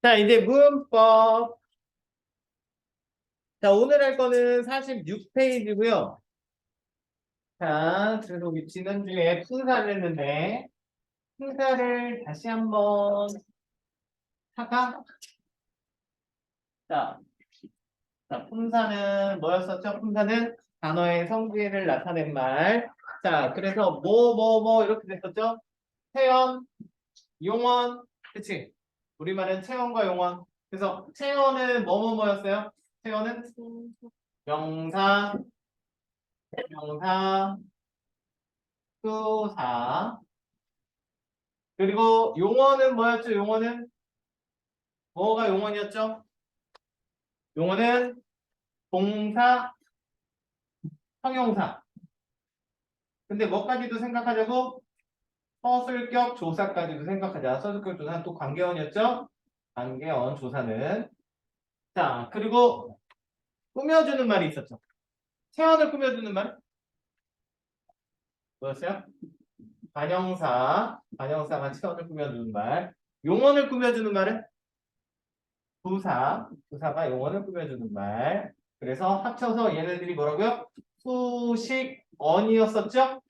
자, 이제 문법. 자, 오늘 할 거는 46페이지고요. 자, 그래서 우리 지난주에 품사를 했는데, 품사를 다시 한번 할까? 자, 품사는 뭐였었죠? 품사는 단어의 성질을 나타낸 말. 자, 그래서 이렇게 됐었죠? 체언, 용언, 그치? 우리말은 체언과 용언. 그래서 체언은 뭐였어요? 체언은 명사, 명사, 수사. 그리고 용어는 뭐였죠? 용어는 뭐가 용어였죠? 용어는 동사, 형용사. 근데 뭐까지도 생각하자고? 서술격 조사까지도 생각하자. 서술격 조사는 또 관계원이었죠? 관계원 조사는. 자, 그리고 꾸며주는 말이 있었죠. 체언을 꾸며주는 말 뭐였어요? 반영사가 체언을 꾸며주는 말. 용언을 꾸며주는 말은 부사가 용언을 꾸며주는 말. 그래서 합쳐서 얘네들이 뭐라고요? 수식언이었었죠?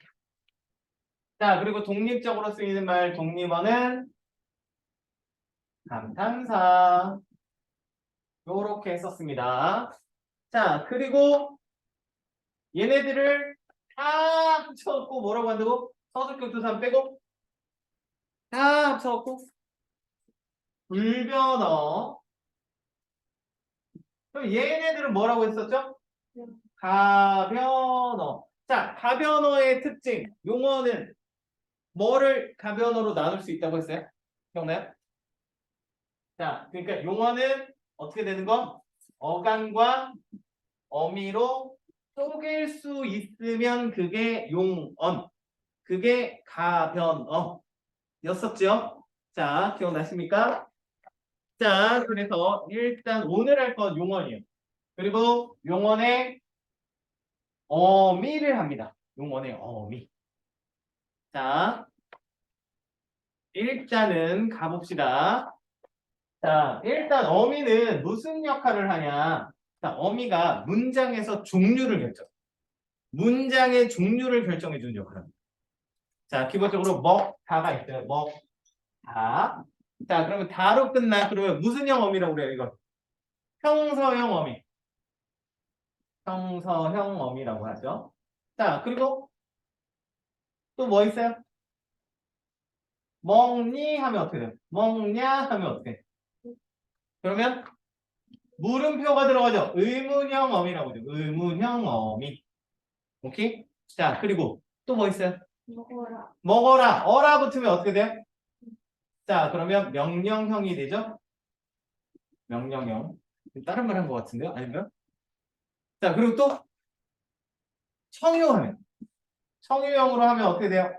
자, 그리고 독립적으로 쓰이는 말, 독립어는 감탄사. 요렇게 했었습니다. 자, 그리고 얘네들을 다 합쳐갖고 뭐라고 한다고? 서술격 조사 빼고 다 합쳐갖고 불변어. 그럼 얘네들은 뭐라고 했었죠? 가변어. 자, 가변어의 특징, 용어는 뭐를 가변어로 나눌 수 있다고 했어요? 기억나요? 자, 그러니까 용어는 어떻게 되는 거? 어간과 어미로 쪼갤 수 있으면 그게 용언, 그게 가변어 였었죠? 자, 기억나십니까? 자, 그래서 일단 오늘 할 건 용언이에요. 그리고 용언의 어미를 합니다. 용언의 어미. 자, 일단은 가봅시다. 자, 일단 어미는 무슨 역할을 하냐? 자, 어미가 문장에서 종류를 결정. 문장의 종류를 결정해 주는 역할을 합니다. 자, 기본적으로 다가 있어요. 다. 자, 그러면 다로 끝나. 그러면 무슨 형 어미라고 그래요, 이거? 평서형 어미. 평서형 어미라고 하죠. 자, 그리고 또 뭐 있어요? 먹니 하면 어떻게 돼요? 먹냐 하면 어떻게 돼요? 그러면 물음표가 들어가죠. 의문형 어미라고 하죠. 의문형 어미. 오케이? 자, 그리고 또 뭐 있어요? 먹어라. 먹어라. 어라 붙으면 어떻게 돼요? 자, 그러면 명령형이 되죠? 명령형. 다른 말 한 것 같은데요? 아닌가요? 자, 그리고 또 청유하면. 청유형으로 하면 어떻게 돼요?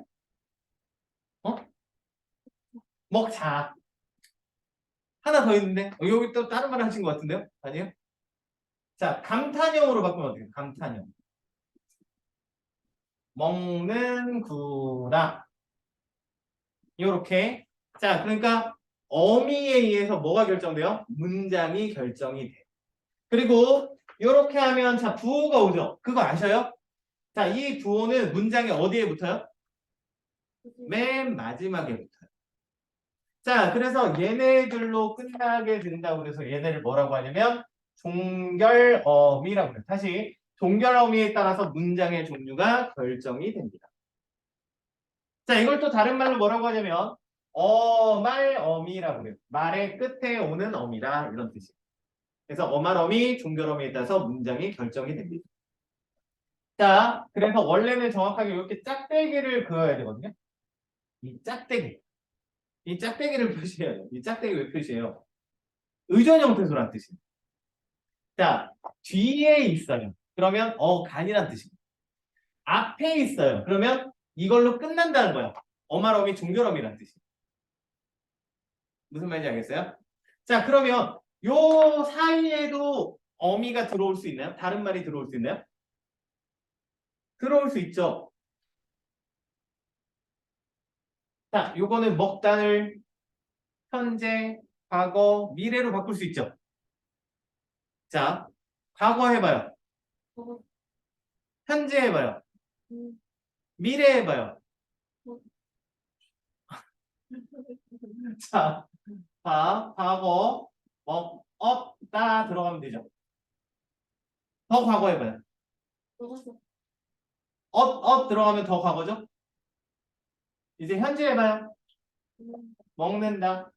어? 먹자. 하나 더 있는데? 여기 또 다른 말 하신 것 같은데요? 아니에요? 자, 감탄형으로 바꾸면 어떻게 돼요? 감탄형. 먹는구나. 요렇게. 자, 그러니까 어미에 의해서 뭐가 결정돼요? 문장이 결정이 돼요. 그리고 요렇게 하면 자, 부호가 오죠? 그거 아셔요? 자, 이 부호는 문장의 어디에 붙어요? 맨 마지막에 붙어요. 자, 그래서 얘네들로 끝나게 된다고 그래서 얘네를 뭐라고 하냐면 종결어미라고 해요. 다시 종결어미에 따라서 문장의 종류가 결정이 됩니다. 자, 이걸 또 다른 말로 뭐라고 하냐면 어말어미라고 그래요. 말의 끝에 오는 어미다 이런 뜻이에요. 그래서 어말어미, 종결어미에 따라서 문장이 결정이 됩니다. 자, 그래서 원래는 정확하게 이렇게 짝대기를 그어야 되거든요. 이 짝대기. 이 짝대기를 표시해야 돼요. 이 짝대기 왜 표시해요? 의존 형태소란 뜻이에요. 자, 뒤에 있어요. 그러면 간이란 뜻입니다. 앞에 있어요. 그러면 이걸로 끝난다는 거야. 어말어미, 종결어미란 뜻이에요. 무슨 말인지 알겠어요? 자, 그러면 요 사이에도 어미가 들어올 수 있나요? 다른 말이 들어올 수 있나요? 들어올 수 있죠. 자, 요거는 먹다를 현재 과거, 미래로 바꿀 수 있죠. 자, 과거 해봐요. 현재 해봐요. 미래 해봐요. 자, 과거, 없다 들어가면 되죠. 더 과거 해봐요. 들어가면 더 과거죠? 이제 현재 해봐요. 먹는다.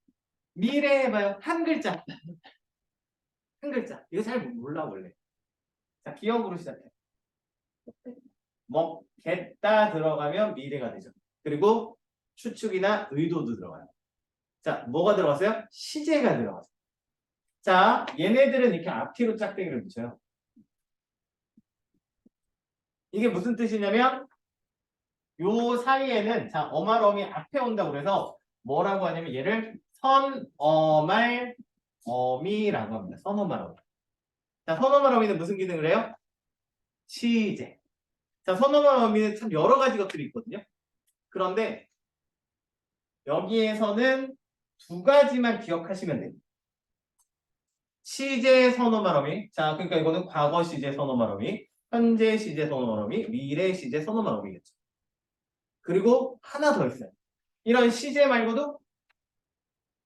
미래 해봐요. 한 글자. 한 글자. 이거 잘 몰라, 원래. 자, 기억으로 시작해. 먹겠다 들어가면 미래가 되죠. 그리고 추측이나 의도도 들어가요. 자, 뭐가 들어갔어요? 시제가 들어갔어요. 자, 얘네들은 이렇게 앞뒤로 짝대기를 붙여요. 이게 무슨 뜻이냐면 요 사이에는 자, 어말어미 앞에 온다고 그래서 뭐라고 하냐면 얘를 선어말 어미라고 합니다. 선어말 어미. 자, 선어말 어미는 무슨 기능을 해요? 시제. 자, 선어말 어미는 참 여러 가지 것들이 있거든요. 그런데 여기에서는 두 가지만 기억하시면 돼요. 시제 선어말 어미. 자, 그러니까 이거는 과거 시제 선어말 어미, 현재 시제 선어말 어미, 미래 시제 선어말 어미겠죠. 그리고 하나 더 있어요. 이런 시제 말고도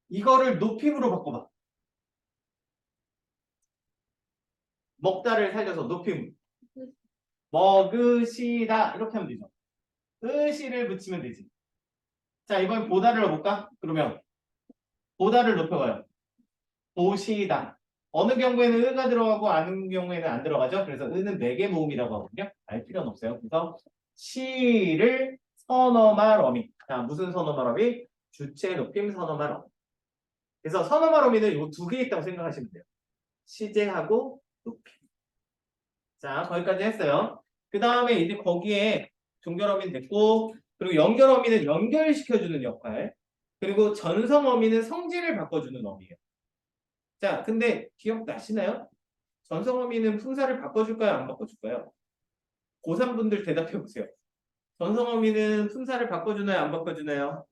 이거를 높임으로 바꿔봐. 먹다를 살려서 높임으로. 먹으시다 이렇게 하면 되죠. 으시를 붙이면 되지. 자, 이번엔 보다를 넣어볼까? 그러면 보다를 높여봐요. 보시다. 어느 경우에는 으가 들어가고 어느 경우에는 안 들어가죠. 그래서 으는 4개 모음이라고 하거든요. 알 필요는 없어요. 그래서 시를 선어말 어미. 자, 무슨 선어말 어미? 주체 높임 선어말 어미. 그래서 선어말 어미는 이 두 개 있다고 생각하시면 돼요. 시제하고 높임. 자, 거기까지 했어요. 그 다음에 이제 거기에 종결어미는 됐고, 그리고 연결어미는 연결시켜주는 역할, 그리고 전성어미는 성질을 바꿔주는 어미예요. 자, 근데 기억나시나요? 전성어미는 품사를 바꿔줄까요? 안 바꿔줄까요? 고3분들 대답해보세요. 전성어미는 품사를 바꿔주나요? 안 바꿔주나요?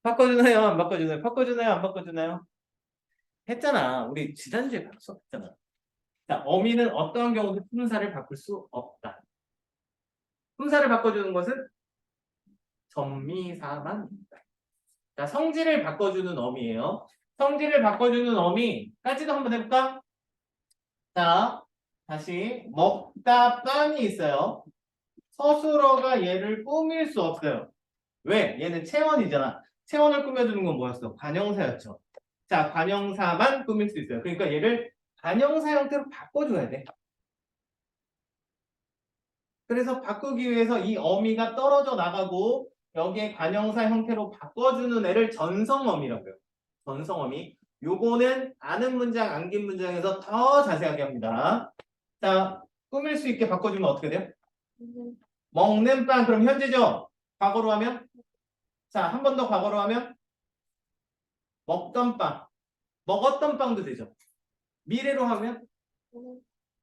바꿔주나요? 안 바꿔주나요? 바꿔주나요? 안 바꿔주나요? 했잖아. 우리 지난주에 수업했잖아. 자, 어미는 어떠한 경우도 품사를 바꿀 수 없다. 품사를 바꿔주는 것은 전미사만 있다. 자, 성질을 바꿔주는 어미예요. 성질을 바꿔주는 어미까지도 한번 해볼까? 자, 다시 먹다 빤이 있어요. 서술어가 얘를 꾸밀 수 없어요. 왜? 얘는 체원이잖아. 체원을 꾸며주는 건 뭐였어? 관형사였죠. 자, 관형사만 꾸밀 수 있어요. 그러니까 얘를 관형사 형태로 바꿔줘야 돼. 그래서 바꾸기 위해서 이 어미가 떨어져 나가고 여기에 관형사 형태로 바꿔주는 애를 전성어미라고요. 전성어미. 요거는 아는 문장, 안긴 문장에서 더 자세하게 합니다. 자, 꾸밀 수 있게 바꿔주면 어떻게 돼요? 먹는 빵. 그럼 현재죠? 과거로 하면? 자, 한 번 더 과거로 하면? 먹던 빵. 먹었던 빵도 되죠. 미래로 하면?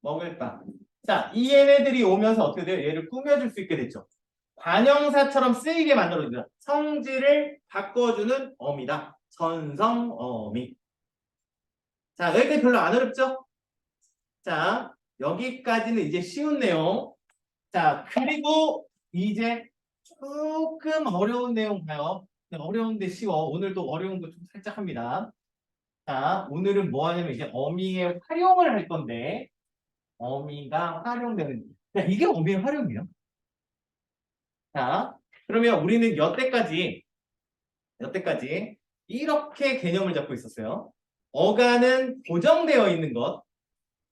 먹을 빵. 자, 이 얘네들이 오면서 어떻게 돼요? 얘를 꾸며줄 수 있게 됐죠. 관형사처럼 쓰이게 만들어줍니다. 성질을 바꿔주는 어미다. 전성어미. 자, 여기까지 별로 안 어렵죠? 자, 여기까지는 이제 쉬운 내용. 자, 그리고 이제 조금 어려운 내용 봐요. 어려운데 쉬워. 오늘도 어려운 거 좀 살짝 합니다. 자, 오늘은 뭐 하냐면 이제 어미의 활용을 할 건데, 어미가 활용되는, 야, 이게 어미의 활용이에요. 자, 그러면 우리는 여태까지 이렇게 개념을 잡고 있었어요. 어간은 고정되어 있는 것,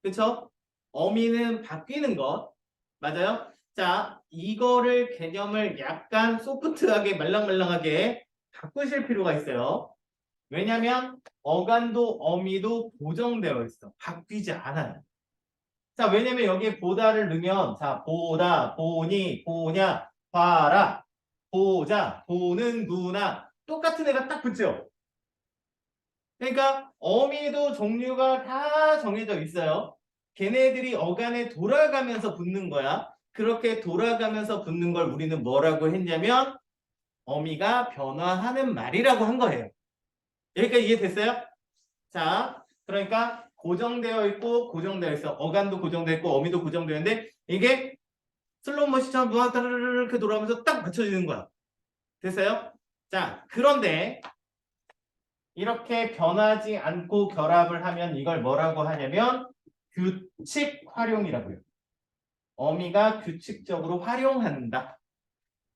그쵸? 어미는 바뀌는 것, 맞아요? 자, 이거를 개념을 약간 소프트하게 말랑말랑하게 바꾸실 필요가 있어요. 왜냐면 어간도 어미도 고정되어 있어. 바뀌지 않아요. 자, 왜냐면 여기에 보다를 넣으면 자, 보다, 보니, 보냐, 봐라, 보자, 보는구나. 똑같은 애가 딱 붙죠? 그러니까 어미도 종류가 다 정해져 있어요. 걔네들이 어간에 돌아가면서 붙는 거야. 그렇게 돌아가면서 붙는 걸 우리는 뭐라고 했냐면 어미가 변화하는 말이라고 한 거예요. 여기까지 이해됐어요? 자, 그러니까 고정되어 있고 고정되어 있어. 어간도 고정되어 있고 어미도 고정되어 있는데 이게 슬로우 모션처럼 이렇게 돌아가면서 딱 맞춰지는 거야. 됐어요? 자, 그런데 이렇게 변하지 않고 결합을 하면 이걸 뭐라고 하냐면 규칙 활용이라고요. 어미가 규칙적으로 활용한다.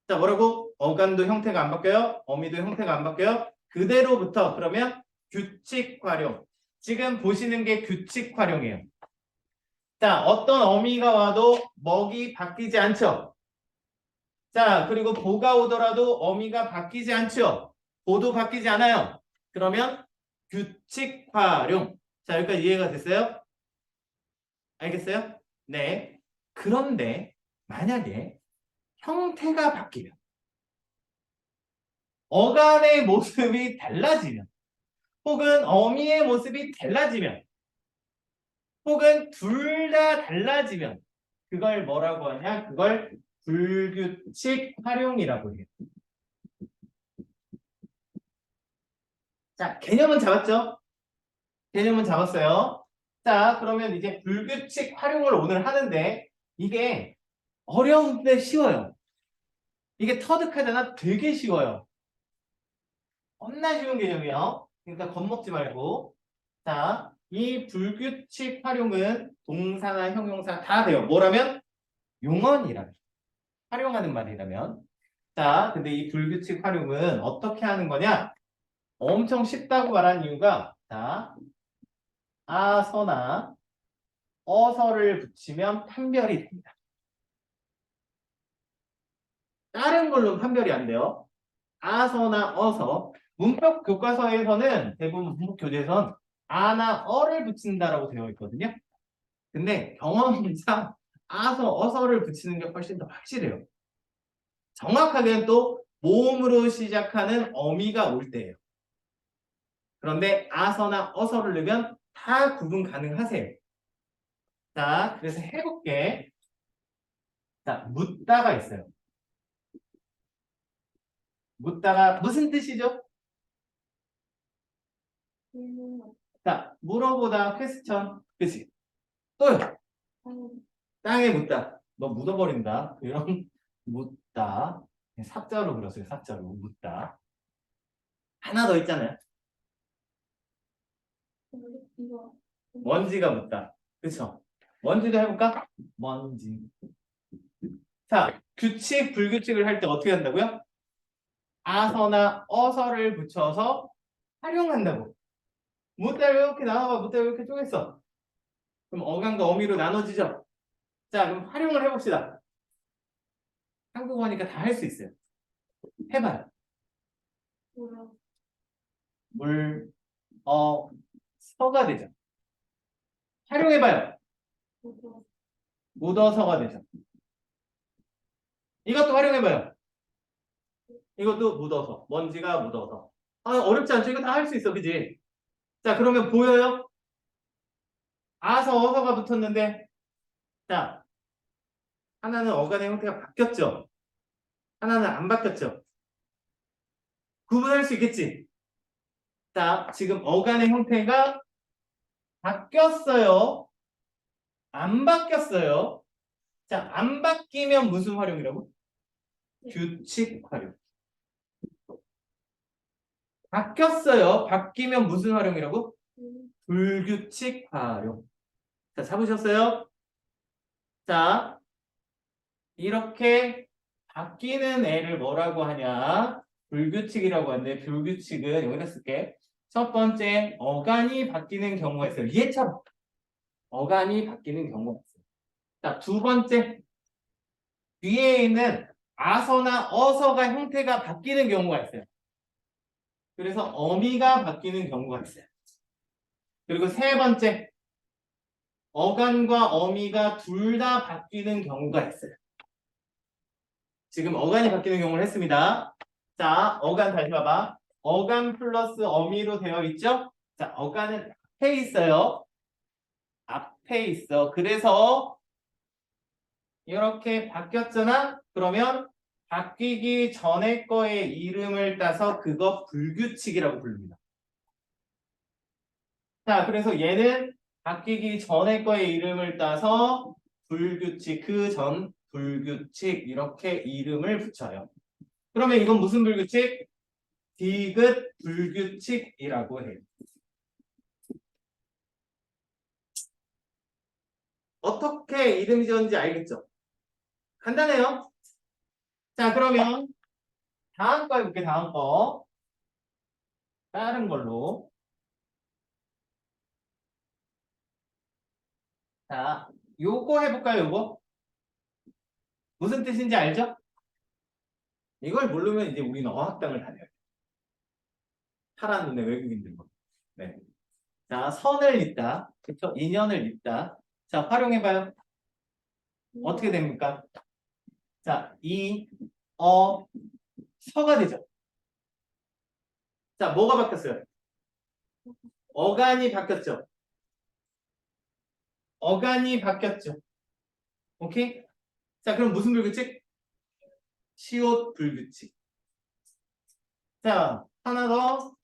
자, 뭐라고? 어간도 형태가 안 바뀌어요. 어미도 형태가 안 바뀌어요. 그대로부터 그러면 규칙 활용. 지금 보시는 게 규칙 활용이에요. 자, 어떤 어미가 와도 먹이 바뀌지 않죠. 자, 그리고 보가 오더라도 어미가 바뀌지 않죠. 보도 바뀌지 않아요. 그러면 규칙 활용. 자, 여기까지 이해가 됐어요? 알겠어요? 네. 그런데 만약에 형태가 바뀌면 어간의 모습이 달라지면 혹은 어미의 모습이 달라지면 혹은 둘 다 달라지면 그걸 뭐라고 하냐? 그걸 불규칙 활용이라고 해요. 자, 개념은 잡았죠? 개념은 잡았어요. 자, 그러면 이제 불규칙 활용을 오늘 하는데 이게 어려운데 쉬워요. 이게 터득하잖아. 되게 쉬워요. 겁나 쉬운 개념이에요. 그러니까 겁먹지 말고. 자, 이 불규칙 활용은 동사나 형용사 다 돼요. 뭐라면? 용언이라면. 활용하는 말이라면. 자, 근데 이 불규칙 활용은 어떻게 하는 거냐? 엄청 쉽다고 말한 이유가 자, 아서나 어서를 붙이면 판별이 됩니다. 다른 걸로 판별이 안 돼요. 아서나 어서. 문법 교과서에서는 대부분 문법 교재에선 아나 어를 붙인다라고 되어 있거든요. 근데 경험상 아서 어서를 붙이는 게 훨씬 더 확실해요. 정확하게는 또 모음으로 시작하는 어미가 올 때예요. 그런데 아서나 어서를 넣으면 다 구분 가능하세요. 자, 그래서 해볼게. 자, 묻다가 있어요. 묻다가 무슨 뜻이죠? 자, 물어보다 퀘스천. 그치? 또요. 땅에 묻다. 너 묻어버린다. 이런 묻다. 삽자로 그렸어요. 삽자로 묻다. 하나 더 있잖아요. 먼지가 묻다. 그쵸? 먼지도 해볼까? 먼지. 자, 규칙, 불규칙을 할 때 어떻게 한다고요? 아서나 어서를 붙여서 활용한다고. 묻다 이렇게 나와봐. 묻다 이렇게 쪼갰어. 그럼 어간과 어미로 나눠지죠? 자, 그럼 활용을 해봅시다. 한국어니까 다 할 수 있어요. 해봐요. 물, 서가 되죠. 활용해봐요. 묻어서가 되죠. 이것도 활용해봐요. 이것도 묻어서. 먼지가 묻어서. 아, 어렵지 않죠? 이거 다 할 수 있어. 그지? 자, 그러면 보여요? 아서, 어서가 붙었는데, 자, 하나는 어간의 형태가 바뀌었죠? 하나는 안 바뀌었죠? 구분할 수 있겠지? 자, 지금 어간의 형태가 바뀌었어요? 안 바뀌었어요? 자, 안 바뀌면 무슨 활용이라고? 규칙 활용. 바뀌었어요. 바뀌면 무슨 활용이라고? 불규칙 활용. 자, 잡으셨어요? 자, 이렇게 바뀌는 애를 뭐라고 하냐? 불규칙이라고 하는데 불규칙은 여기다 쓸게. 첫 번째, 어간이 바뀌는 경우가 있어요. 얘처럼 어간이 바뀌는 경우가 있어요. 자, 두 번째, 뒤에 있는 아서나 어서가 형태가 바뀌는 경우가 있어요. 그래서 어미가 바뀌는 경우가 있어요. 그리고 세 번째, 어간과 어미가 둘 다 바뀌는 경우가 있어요. 지금 어간이 바뀌는 경우를 했습니다. 자, 어간 다시 봐봐. 어간 플러스 어미로 되어 있죠? 자, 어간은 앞에 있어요. 앞에 있어. 그래서 이렇게 바뀌었잖아? 그러면 바뀌기 전에 거의 이름을 따서 그거 불규칙이라고 부릅니다. 자, 그래서 얘는 바뀌기 전에 거의 이름을 따서 불규칙, 그 전 불규칙 이렇게 이름을 붙여요. 그러면 이건 무슨 불규칙? 디귿 불규칙이라고 해요. 어떻게 이름이 지었는지 알겠죠? 간단해요. 자, 그러면 다음 거 해볼게, 다음 거. 다른 걸로. 자, 요거 해볼까요, 요거? 무슨 뜻인지 알죠? 이걸 모르면 이제 우리는 어학당을 다녀요. 파란 눈의 외국인들과. 네. 자, 선을 잇다. 그쵸? 인연을 잇다. 자, 활용해봐요. 어떻게 됩니까? 자, 서가 되죠. 자, 뭐가 바뀌었어요? 어간이 바뀌었죠. 어간이 바뀌었죠. 오케이? 자, 그럼 무슨 불규칙? 시옷 불규칙. 자, 하나 더.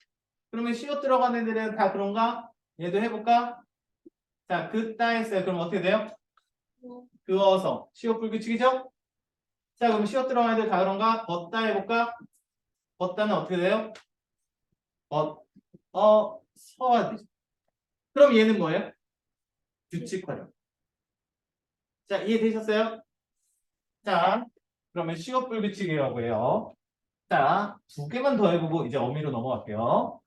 그러면 시옷 들어가는 애들은 다 그런가? 얘도 해볼까? 자, 그따 했어요. 그럼 어떻게 돼요? 그어서. 시옷 불규칙이죠? 자, 그럼 시옷 들어가는 애들 다 그런가? 걷다 해볼까? 걷다는 어떻게 돼요? 서가 되죠. 그럼 얘는 뭐예요? 규칙 활용. 자, 이해되셨어요? 자, 그러면 시옷 불규칙이라고 해요. 자, 두 개만 더 해보고 이제 어미로 넘어갈게요.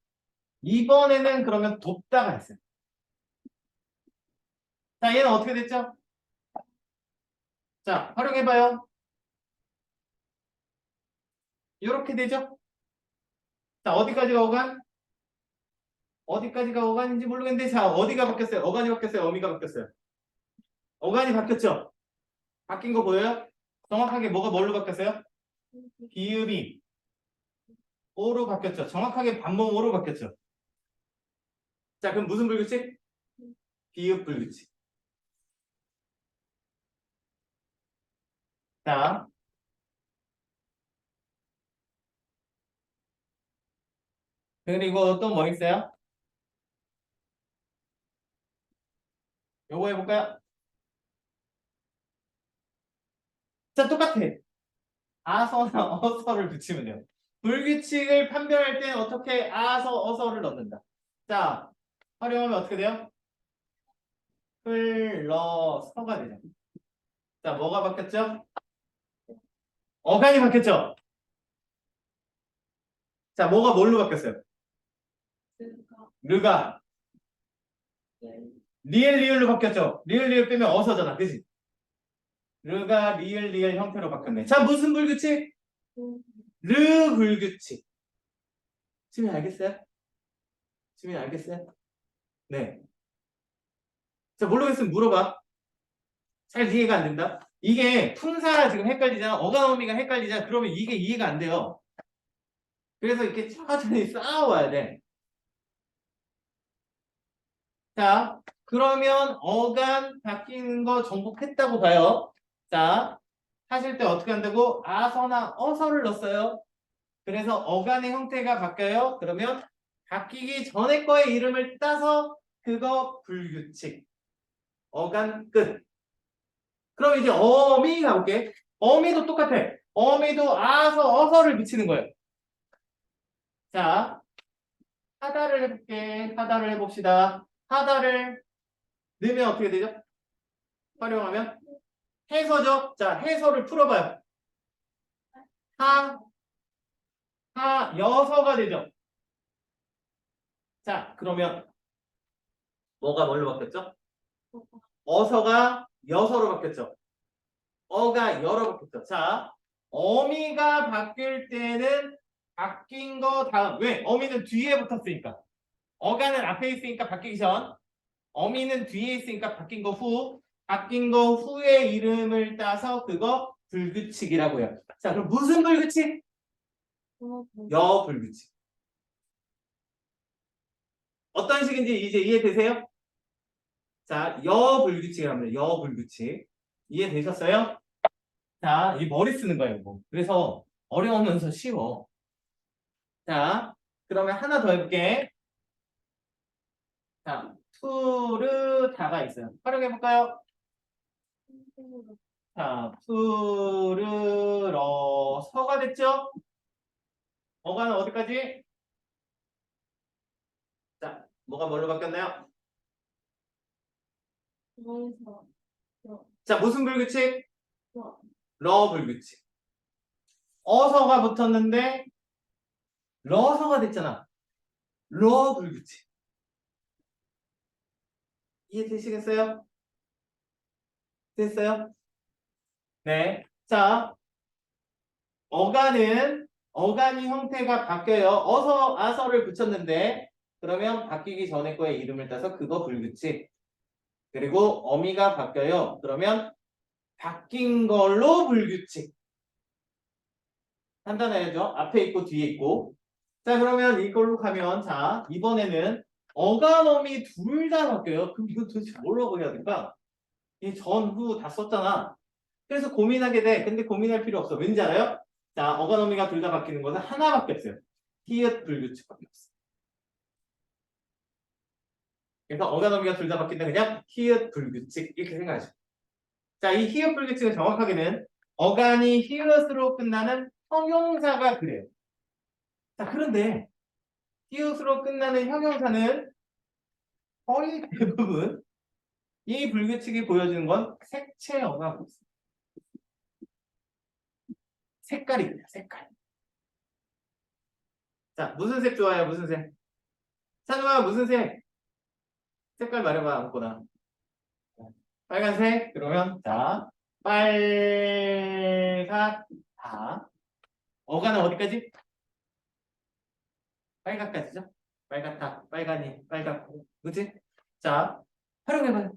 이번에는 그러면 돕다가 있어요. 자, 얘는 어떻게 됐죠? 자, 활용해봐요. 이렇게 되죠? 자, 어디까지가 어간? 어디까지가 어간인지 모르겠는데, 자, 어디가 바뀌었어요? 어간이 바뀌었어요? 어미가 바뀌었어요? 어간이 바뀌었죠? 바뀐 거 보여요? 정확하게 뭐가 뭘로 바뀌었어요? 비읍이 오로 바뀌었죠? 정확하게 반모음오로 바뀌었죠? 자, 그럼 무슨 불규칙? 비읍 불규칙. 자, 그리고 또 뭐 있어요? 요거 해볼까요? 자, 똑같아. 아서나 어서를 붙이면 돼요. 불규칙을 판별할 때는 어떻게 아서, 어서를 넣는다. 자, 활용하면 어떻게 돼요? 흘러서가 되죠. 자, 뭐가 바뀌었죠? 어간이 바뀌었죠? 자, 뭐가 뭘로 바뀌었어요? 르가. 리을, 리을로 바뀌었죠? 리을, 리을 빼면 어서잖아. 그지? 르가 리을, 리을 형태로 바뀌었네. 자, 무슨 불규칙? 르 불규칙. 지금 알겠어요? 지금 알겠어요? 네. 자, 모르겠으면 물어봐. 잘 이해가 안 된다? 이게 품사 지금 헷갈리잖아. 어감어미가 헷갈리잖아. 그러면 이게 이해가 안 돼요. 그래서 이렇게 천천히 쌓아와야 돼. 자, 그러면 어간 바뀌는 거 정복했다고 봐요. 자, 하실 때 어떻게 한다고? 아서나 어서를 넣었어요. 그래서 어간의 형태가 바뀌어요. 그러면 바뀌기 전에 거의 이름을 따서 그거 불규칙. 어간 끝. 그럼 이제 어미 가볼게. 어미도 똑같아. 어미도 아서 어서를 붙이는 거예요. 자, 하다를 해볼게. 하다를 해봅시다. 하다를 넣으면 어떻게 되죠? 활용하면 해서죠. 자, 해서를 풀어봐요. 하, 여서가 되죠. 자, 그러면 뭐가 뭘로 바뀌었죠? 어서가 여서로 바뀌었죠. 어가 여로 바뀌었죠. 자, 어미가 바뀔 때는 바뀐 거 다음. 왜? 어미는 뒤에 붙었으니까. 어가는 앞에 있으니까 바뀌기 전. 어미는 뒤에 있으니까 바뀐 거 후. 바뀐 거 후의 이름을 따서 그거 불규칙이라고 해요. 자, 그럼 무슨 불규칙? 여불규칙. 어떤 식인지 이제 이해되세요? 자, 여불규칙이라고 합니다. 여불규칙. 이해되셨어요? 자, 이 머리 쓰는 거예요, 이거. 그래서 어려우면서 쉬워. 자, 그러면 하나 더 해볼게. 자, 푸르다가 있어요. 활용해 볼까요? 자, 푸르러 서가 됐죠? 어가는 어디까지? 자, 뭐가 뭘로 바뀌었나요? 자, 무슨 불규칙? 러 불규칙. 어서가 붙었는데 러서가 됐잖아. 러 불규칙. 이해되시겠어요? 됐어요? 네. 자, 어간이 형태가 바뀌어요. 어서, 아서를 붙였는데 그러면 바뀌기 전에 거에 이름을 따서 그거 불규칙. 그리고 어미가 바뀌어요. 그러면 바뀐 걸로 불규칙. 판단해야죠. 앞에 있고 뒤에 있고. 자, 그러면 이걸로 가면 자, 이번에는 어간어미 둘 다 바뀌어요. 그럼 이거 도대체 뭐라고 해야 될까? 이 전, 후 다 썼잖아. 그래서 고민하게 돼. 근데 고민할 필요 없어. 왠지 알아요? 자, 어간어미가 둘 다 바뀌는 것은 하나밖에 없어요. 히읗 불규칙밖에 없어. 그래서 어간어미가 둘 다 바뀐다 그냥 히읗 불규칙 이렇게 생각하죠. 자, 이 히읗 불규칙은 정확하게는 어간이 히읗으로 끝나는 형용사가 그래요. 자, 그런데 히읗으로 끝나는 형용사는 거의 대부분 이 불규칙이 보여주는 건 색채어가 있어요. 색깔입니다. 색깔. 자, 무슨 색 좋아해요? 무슨 색? 찬우야 무슨 색? 색깔 말해봐 아무거나. 빨간색? 그러면 자 빨갛다. 어가는 어디까지? 빨갛까지죠? 빨갛다, 빨가니, 빨갛고, 그치? 자, 활용해봐요.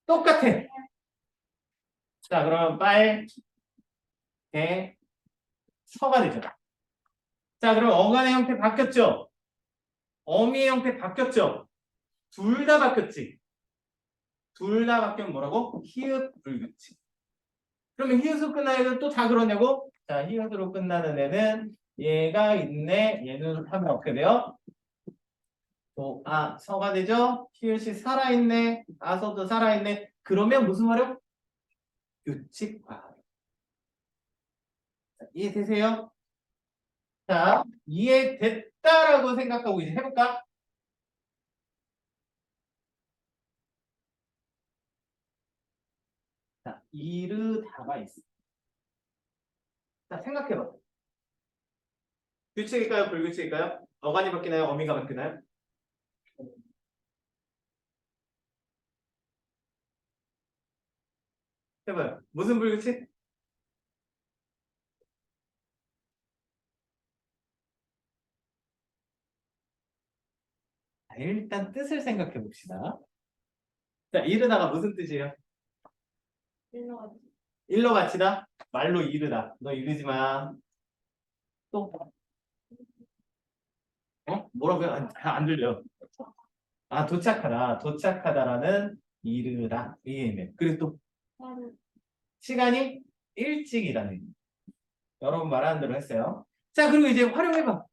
똑같아. 자, 그러면 개, 서가 되죠. 자, 그럼 어간의 형태 바뀌었죠? 어미의 형태 바뀌었죠? 둘 다 바뀌었지? 둘 다 바뀌면 뭐라고? 히읗 불규칙. 그러면 히읗으로 끝나는 애는 또 다 그러냐고? 자, 히읗으로 끝나는 애는 얘가 있네. 얘는 하면 어떻게 돼요? 서가 되죠? 히읗이 살아있네. 아서도 살아있네. 그러면 무슨 활용? 규칙화. 이해되세요? 자, 이해됐다라고 생각하고 이제 해볼까? 자, 이르다가 있어. 자, 생각해봐. 규칙일까요? 불규칙일까요? 어간이 바뀌나요? 어미가 바뀌나요? 해봐요. 무슨 불규칙? 자, 일단 뜻을 생각해 봅시다. 자, 이르다가 무슨 뜻이에요? 일러 바치다? 말로 이르다. 너 이르지 마. 또, 뭐라고요? 안 들려. 도착하다. 도착하다라는 이르다. 이해네. 그리고 또, 시간이 일찍이라는 의미. 여러분 말하는 대로 했어요. 자, 그리고 이제 활용해봐.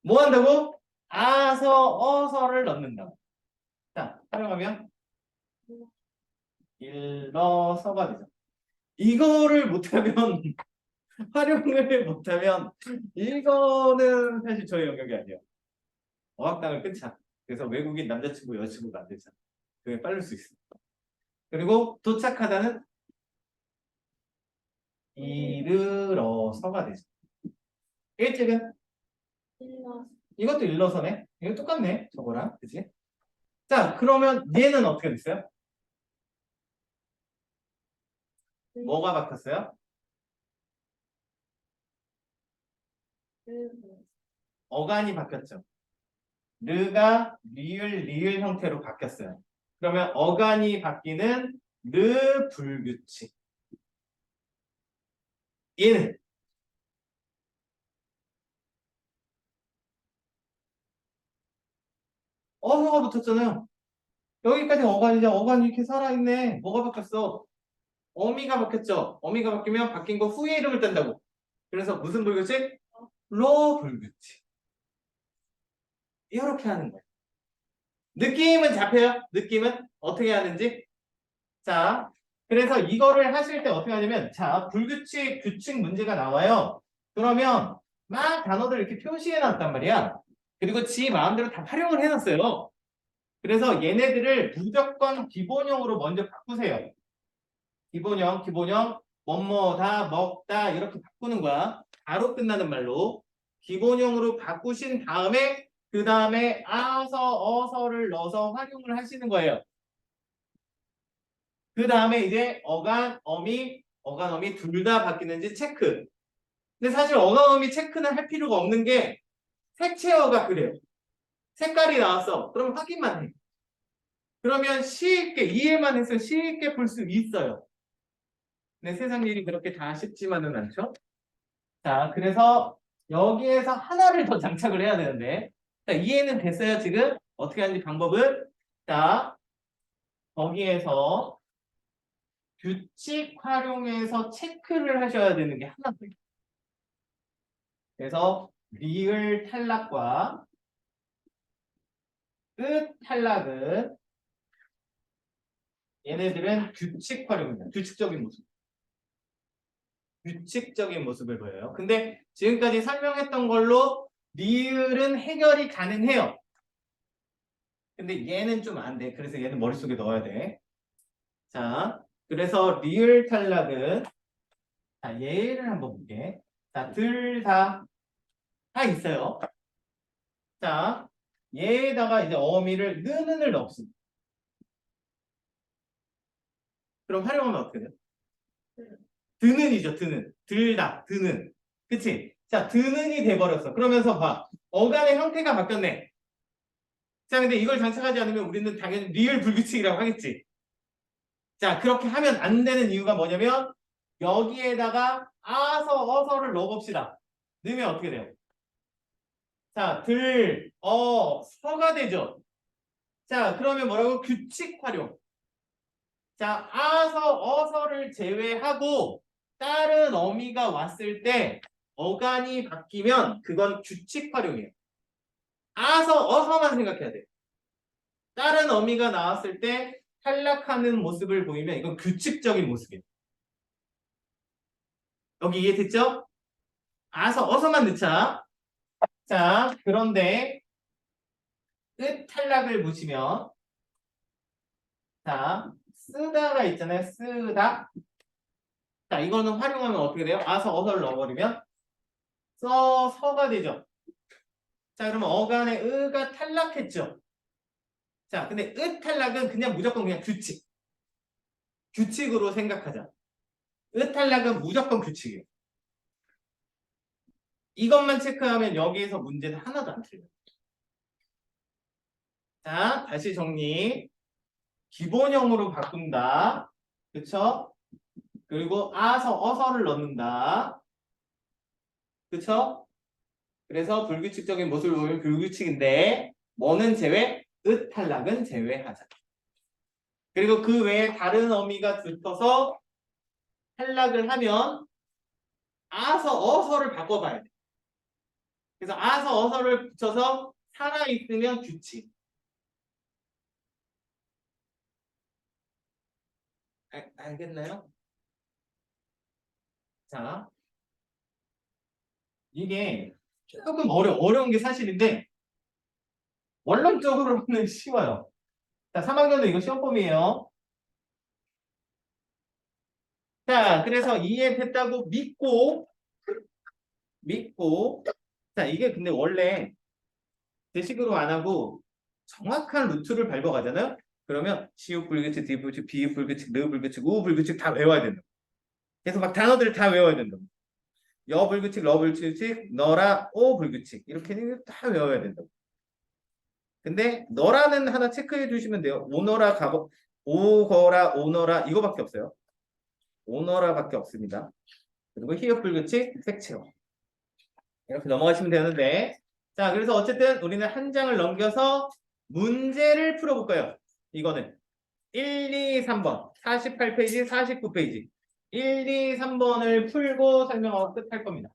뭐 한다고? 아서, 어서를 넣는다고. 자, 활용하면 일러서가 되죠. 이거를 못하면 활용을 못하면 이거는 사실 저희 영역이 아니에요. 어학당을 끊자. 그래서 외국인 남자친구 여자친구가 안 되잖아. 그게 빠를 수 있어. 그리고 도착하다는 이르러서가 되죠. 일찍은 이것도 일러서네. 이거 똑같네. 저거랑 그치? 자, 그러면 얘는 어떻게 됐어요? 뭐가 바뀌었어요? 어간이 바뀌었죠. 르가 리을 형태로 바뀌었어요. 그러면 어간이 바뀌는 르 불규칙. 얘는 어서가 붙었잖아요. 여기까지 어간이죠. 어간이 이렇게 살아있네. 뭐가 바뀌었어? 어미가 바뀌었죠. 어미가 바뀌면 바뀐 거 후에 이름을 딴다고. 그래서 무슨 불규칙? 러 불규칙. 이렇게 하는 거예요. 느낌은 잡혀요? 느낌은? 어떻게 하는지? 자, 그래서 이거를 하실 때 어떻게 하냐면, 자, 불규칙, 규칙 문제가 나와요. 그러면 막 단어들 이렇게 표시해 놨단 말이야. 그리고 지 마음대로 다 활용을 해놨어요. 그래서 얘네들을 무조건 기본형으로 먼저 바꾸세요. 기본형, 뭐뭐다, 먹다 이렇게 바꾸는 거야. 바로 끝나는 말로. 기본형으로 바꾸신 다음에 그 다음에 아서, 어서를 넣어서 활용을 하시는 거예요. 그 다음에 이제 어간, 어미 둘 다 바뀌는지 체크. 근데 사실 어간, 어미 체크는 할 필요가 없는 게 색채어가 그래요. 색깔이 나왔어. 그럼 확인만 해. 그러면 쉽게 이해만 해서 쉽게 볼 수 있어요. 근데 세상 일이 그렇게 다 쉽지만은 않죠. 자, 그래서 여기에서 하나를 더 장착을 해야 되는데, 자, 이해는 됐어요, 지금? 어떻게 하는지 방법은? 자, 거기에서 규칙 활용해서 체크를 하셔야 되는 게 하나 더 있어요. 그래서 리을 탈락과 끝 탈락은 얘네들은 규칙 활용입니다. 규칙적인 모습. 규칙적인 모습을 보여요. 근데 지금까지 설명했던 걸로 리을은 해결이 가능해요. 근데 얘는 좀 안 돼. 그래서 얘는 머릿속에 넣어야 돼. 자, 그래서 리을 탈락은 자, 얘를 한번 볼게. 자, 다 있어요. 자, 얘에다가 이제 어미를 느는을 넣습니다. 그럼 활용하면 어떻게 돼요? 드는이죠, 드는. 들다, 드는. 그치? 자, 드는이 돼버렸어. 그러면서 봐. 어간의 형태가 바뀌었네. 자, 근데 이걸 장착하지 않으면 우리는 당연히 리을 불규칙이라고 하겠지. 자, 그렇게 하면 안 되는 이유가 뭐냐면 여기에다가 아서, 어서를 넣어봅시다. 넣으면 어떻게 돼요? 자, 서가 되죠. 자, 그러면 뭐라고? 규칙 활용. 자, 아서, 어서를 제외하고 다른 어미가 왔을 때 어간이 바뀌면 그건 규칙 활용이에요. 아서, 어서만 생각해야 돼. 다른 어미가 나왔을 때 탈락하는 모습을 보이면 이건 규칙적인 모습이에요. 여기 이해됐죠? 아서, 어서만 넣자. 자, 그런데 끝 탈락을 보시면 자, 쓰다가 있잖아요. 쓰다. 자, 이거는 활용하면 어떻게 돼요? 아서, 어서를 넣어버리면 서가 되죠. 자, 그러면 어간의 의가 탈락했죠. 자, 근데 의 탈락은 그냥 무조건 그냥 규칙. 규칙으로 생각하자. 의 탈락은 무조건 규칙이에요. 이것만 체크하면 여기에서 문제는 하나도 안 틀려요. 자, 다시 정리. 기본형으로 바꾼다. 그쵸? 그리고 아서, 어서를 넣는다. 그쵸? 그래서 불규칙적인 모습을 보이면 불규칙인데 뭐는 제외? 의 탈락은 제외하자. 그리고 그 외에 다른 어미가 붙어서 탈락을 하면 아서, 어서를 바꿔봐야 돼. 그래서 아서, 어서를 붙여서 살아있으면 규칙. 알겠나요? 자, 이게 조금 어려운 게 사실인데 원론적으로는 쉬워요. 자, 3학년도 이거 시험범위에요. 자, 그래서 이해됐다고 믿고 자, 이게 근데 원래 대식으로 안 하고 정확한 루트를 밟아가잖아요. 그러면 시옷 불규칙, 디귿 불규칙, 비읍 불규칙, 느 불규칙, 우 불규칙 다 외워야 된다. 그래서 막 단어들을 다 외워야 된다. 여 불규칙, 러 불규칙, 너라, 오 불규칙 이렇게 다 외워야 된다. 근데 너라는 하나 체크해 주시면 돼요. 오너라, 가버, 오거라, 오너라 이거밖에 없어요. 오너라밖에 없습니다. 그리고 히읗 불규칙, 색채어 이렇게 넘어가시면 되는데 자, 그래서 어쨌든 우리는 한 장을 넘겨서 문제를 풀어볼 거예요. 이거는 1, 2, 3번 48페이지, 49페이지 1, 2, 3번을 풀고 설명하고 끝할 겁니다.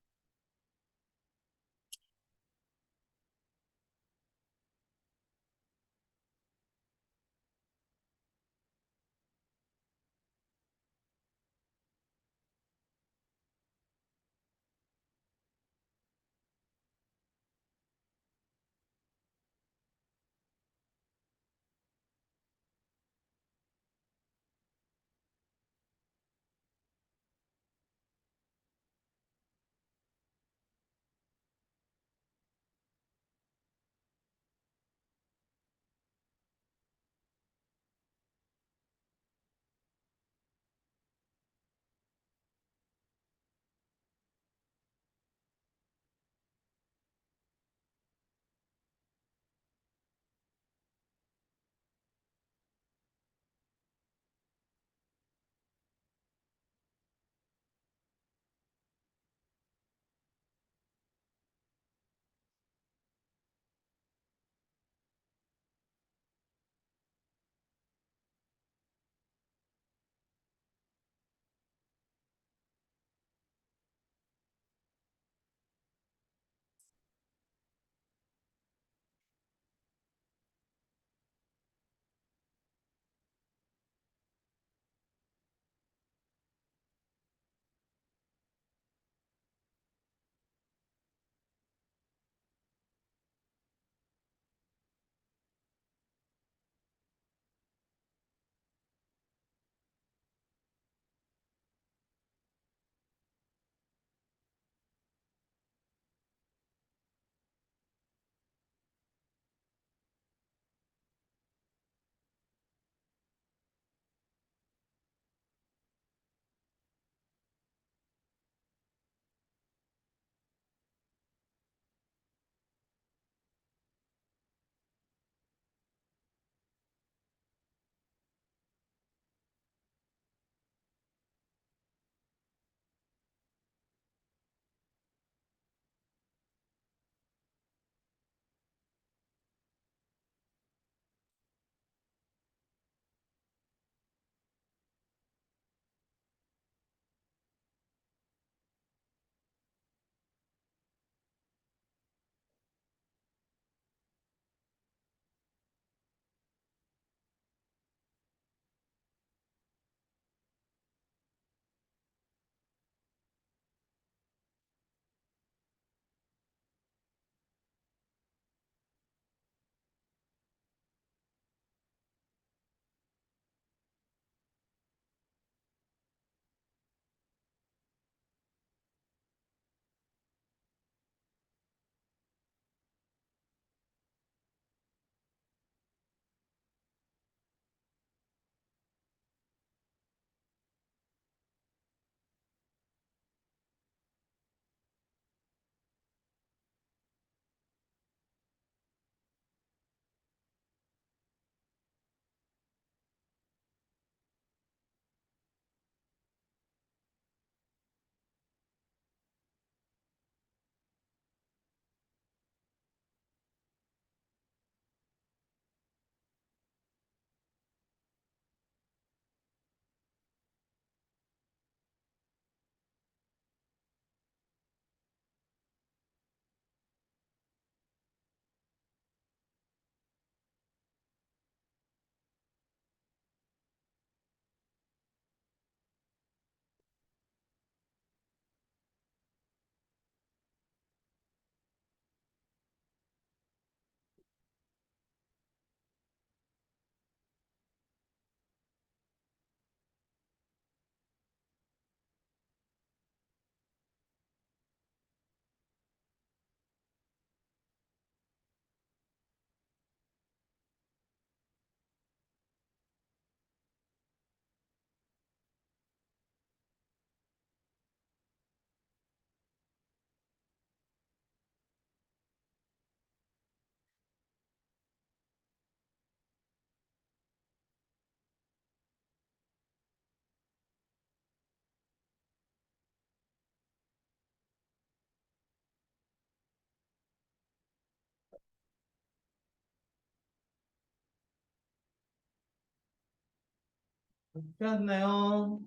어떻게 하나요?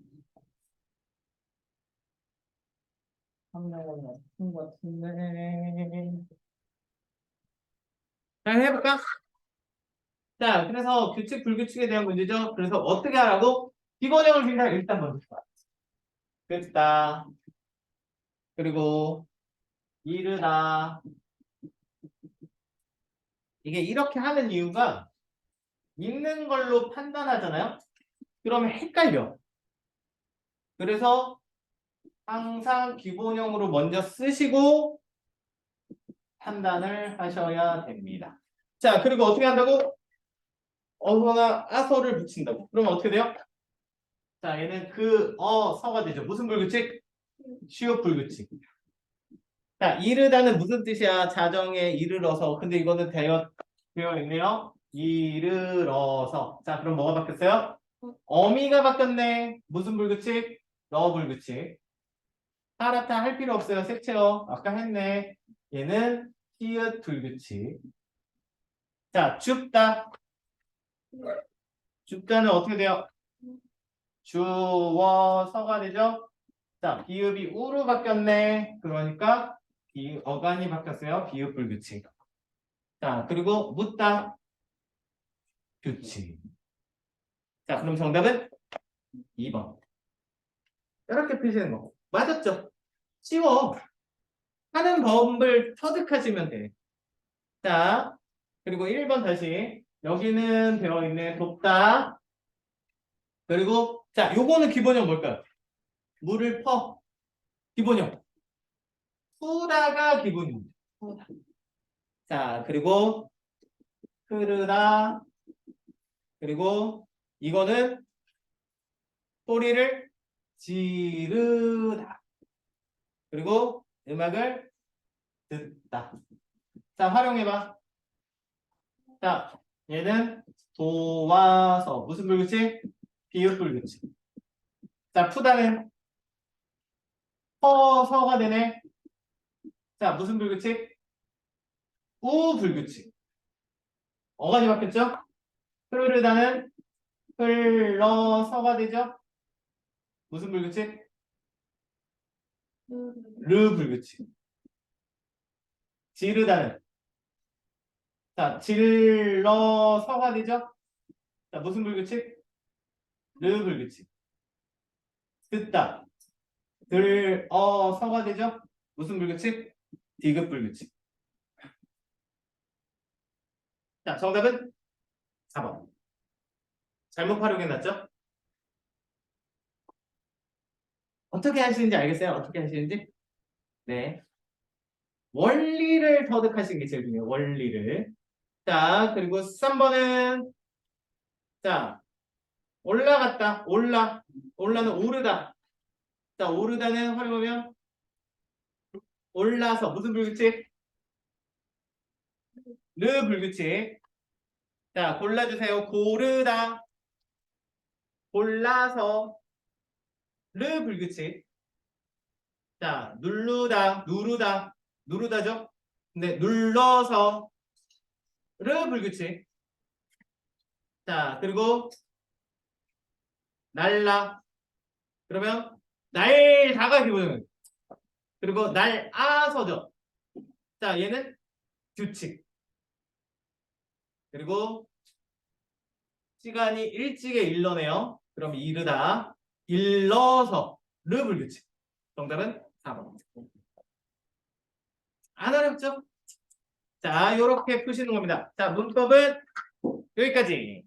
한 명은 없은 것 같은데. 자, 해볼까? 자, 그래서 규칙, 불규칙에 대한 문제죠. 그래서 어떻게 하라고? 기본형을 그냥 일단 먼저 봐. 됐다. 그리고 이르다. 이게 이렇게 하는 이유가 있는 걸로 판단하잖아요. 그러면 헷갈려. 그래서 항상 기본형으로 먼저 쓰시고 판단을 하셔야 됩니다. 자, 그리고 어떻게 한다고? 어서나 아서를 붙인다고. 그러면 어떻게 돼요? 자, 얘는 서가 되죠. 무슨 불규칙? 취업 불규칙. 자, 이르다는 무슨 뜻이야? 자정에 이르러서. 근데 이거는 되어 있네요. 이르러서. 자, 그럼 뭐가 바뀌었어요? 어미가 바뀌었네. 무슨 불규칙? 너 불규칙. 하라타 할 필요 없어요. 색채어. 아까 했네. 얘는 히읗 불규칙. 자, 줍다. 줍다는 어떻게 돼요? 주어서가 되죠? 자, 비읍이 우로 바뀌었네. 그러니까 어간이 바뀌었어요. 비읍 불규칙. 자, 그리고 묻다. 규칙. 자, 그럼 정답은 2번. 이렇게 표시하는 거. 맞았죠? 쉬워. 하는 법을 터득하시면 돼. 자, 그리고 1번 다시. 여기는 되어 있네. 돕다. 그리고, 자, 요거는 기본형 뭘까요? 물을 퍼. 기본형. 푸다가 기본형. 푸다. 자, 그리고 흐르다. 그리고 이거는 소리를 지르다. 그리고 음악을 듣다. 자, 활용해봐. 자, 얘는 도와서 무슨 불규칙? 비읍 불규칙. 자, 푸다는 퍼서가 되네. 자, 무슨 불규칙? 우 불규칙. 어간이 바뀌었죠? 흐르다는 흘러서가 되죠? 무슨 불규칙? 르 불규칙. 지르다는 자, 질러서가 되죠? 자, 무슨 불규칙? 르 불규칙. 듣다. 들어서가 되죠? 무슨 불규칙? 디귿 불규칙. 자, 정답은 4번. 잘못 활용해놨죠? 어떻게 하시는지 알겠어요? 어떻게 하시는지? 네. 원리를 터득하시는 게 제일 중요해요. 원리를. 자, 그리고 3번은 자, 올라갔다. 올라는 오르다. 자, 오르다는 활용하면 올라서 무슨 불규칙? 르 불규칙. 자, 골라주세요. 고르다. 골라서 르 불규칙. 자, 누르다죠? 근데 눌러서 르 불규칙. 자, 그리고 날라. 그러면 날다가 기본은. 그리고 날아서죠. 자, 얘는 규칙. 그리고 시간이 일찍에 일러네요. 그럼 이르다. 일러서 르 불규칙. 정답은 4번. 안 어렵죠? 자, 요렇게 푸시는 겁니다. 자, 문법은 여기까지.